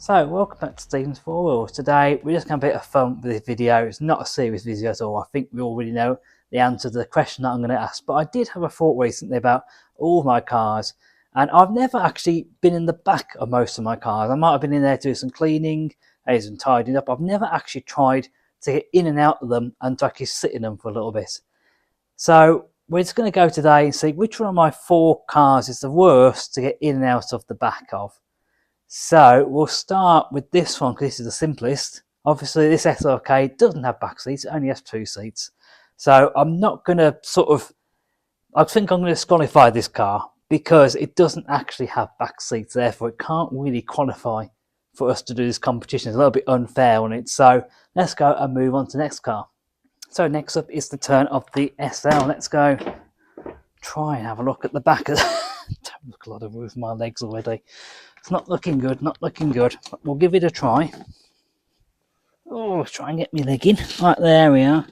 So, welcome back to Stephen's Four Wheels. Today, we're just going to have a bit of fun with this video. It's not a serious video at all. I think we already know the answer to the question that I'm going to ask. But I did have a thought recently about all my cars. And I've never actually been in the back of most of my cars. I might have been in there to do some cleaning, some tidying up. I've never actually tried to get in and out of them and to actually sit in them for a little bit. So, we're just going to go today and see which one of my four cars is the worst to get in and out of the back of. So we'll start with this one because this is the simplest. Obviously, this SLK doesn't have back seats; it only has two seats. So I'm not going to I think I'm going to disqualify this car because it doesn't actually have back seats. Therefore, it can't really qualify for us to do this competition. It's a little bit unfair on it. So let's go and move on to the next car. So next up is the turn of the SL. Let's go try and have a look at the back of don't look a lot of with my legs already. It's not looking good, not looking good. But we'll give it a try. Oh, try and get me leg in. Right, there we are.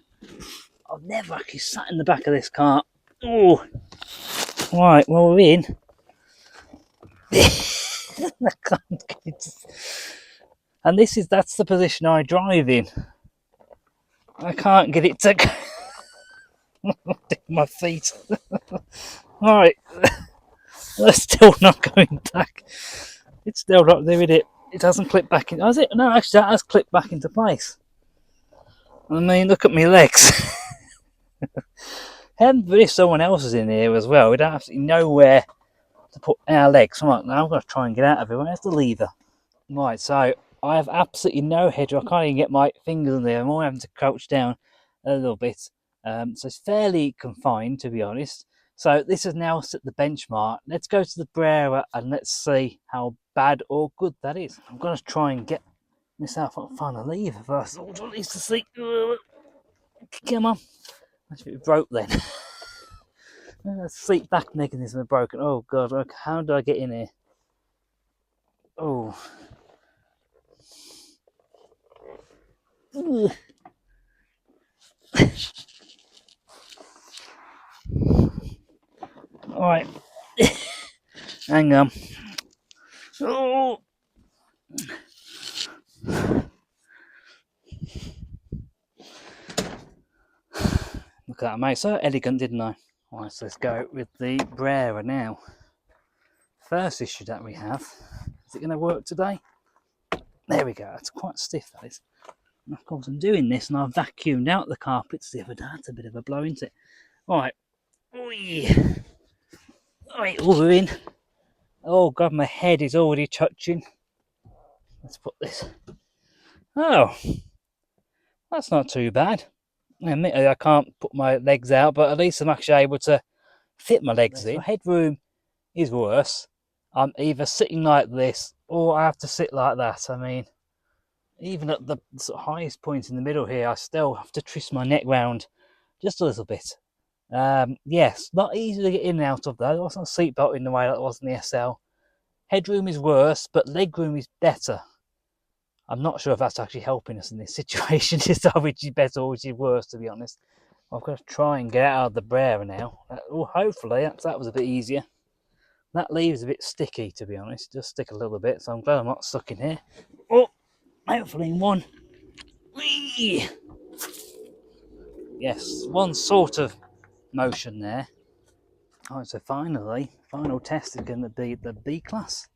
I've never actually sat in the back of this car. Oh, right, well, we're in. I can't get it. And that's the position I drive in. I can't get it to my feet. Alright, we're still not going back. It's still not doing it. It hasn't clipped back in. Has it? No, actually, that has clipped back into place. I mean, look at my legs. And if someone else is in here as well, we don't absolutely know where to put our legs. Right, now I'm going to try and get out of it. Where's the lever? Right, so I have absolutely no headroom. I can't even get my fingers in there. I'm all having to crouch down a little bit. So it's fairly confined, to be honest. So this has now set the benchmark. Let's go to the Brera and let's see how bad or good that is. I'm going to try and get myself up and find a lever first. Oh, at least to see. Come on. Actually, it broke then. The seat back mechanism is broken. Oh god, how do I get in here? Oh. Alright. Hang on. Oh. Look at that, mate. So elegant, didn't I? Right, so let's go with the Brera now. First issue that we have. Is it going to work today? There we go. It's quite stiff, that is. And of course, I'm doing this and I've vacuumed out the carpets the other day. That's a bit of a blow, isn't it? Alright. Alright, all we're in. Oh god, my head is already touching. Let's put this. Oh, that's not too bad. Admittedly, I can't put my legs out, but at least I'm actually able to fit my legs in. My headroom is worse. I'm either sitting like this or I have to sit like that. I mean, even at the sort of highest point in the middle here, I still have to twist my neck round just a little bit. Yes, not easy to get in and out of though. There wasn't a seatbelt in the way that was in the SL. Headroom is worse, but legroom is better. I'm not sure if that's actually helping us in this situation, which is better or which is worse, to be honest. I've got to try and get out of the Brera now. Hopefully that was a bit easier. That leaves a bit sticky, to be honest. Just stick a little bit, so I'm glad I'm not stuck in here. Oh, hopefully in one. Whee! Yes, one sort of motion there. Alright, so finally, final test is going to be the B class.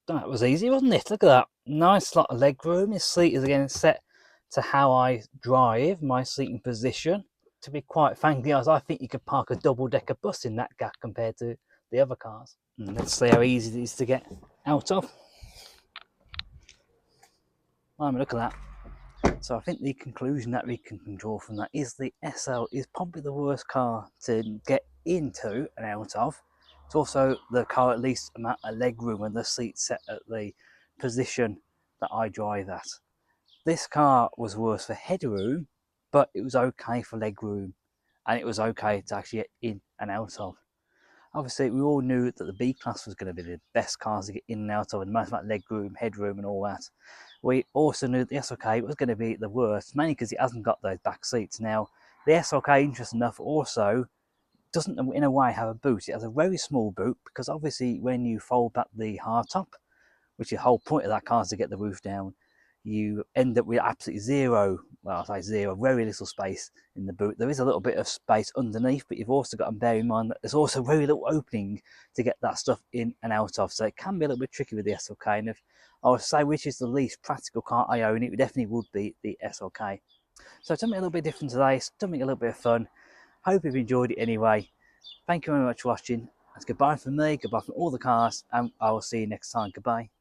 That was easy, wasn't it? Look at that. Nice lot of leg room. This seat is again set to how I drive, my seating position. To be quite frankly honest, I think you could park a double-decker bus in that gap compared to the other cars. And let's see how easy it is to get out of. Look at that. So I think the conclusion that we can draw from that is the SL is probably the worst car to get into and out of. It's also the car at least amount of leg room and the seat set at the position that I drive at. This car was worse for headroom, but it was okay for leg room, and it was okay to actually get in and out of. Obviously, we all knew that the B class was going to be the best cars to get in and out of, and most about leg room, headroom, and all that. We also knew that the SLK was going to be the worst, mainly because it hasn't got those back seats. Now, the SLK, interesting enough, also doesn't in a way have a boot. It has a very small boot because obviously when you fold back the hardtop, which is the whole point of that car is to get the roof down, you end up with absolutely zero, well, I say zero, very little space in the boot. There is a little bit of space underneath, but you've also got to bear in mind that there's also very little opening to get that stuff in and out of. So it can be a little bit tricky with the SLK. And if I would say which is the least practical car I own, it definitely would be the SLK. So something a little bit different today, something a little bit of fun. Hope you've enjoyed it anyway. Thank you very much for watching. That's goodbye from me, goodbye from all the cars, and I will see you next time. Goodbye.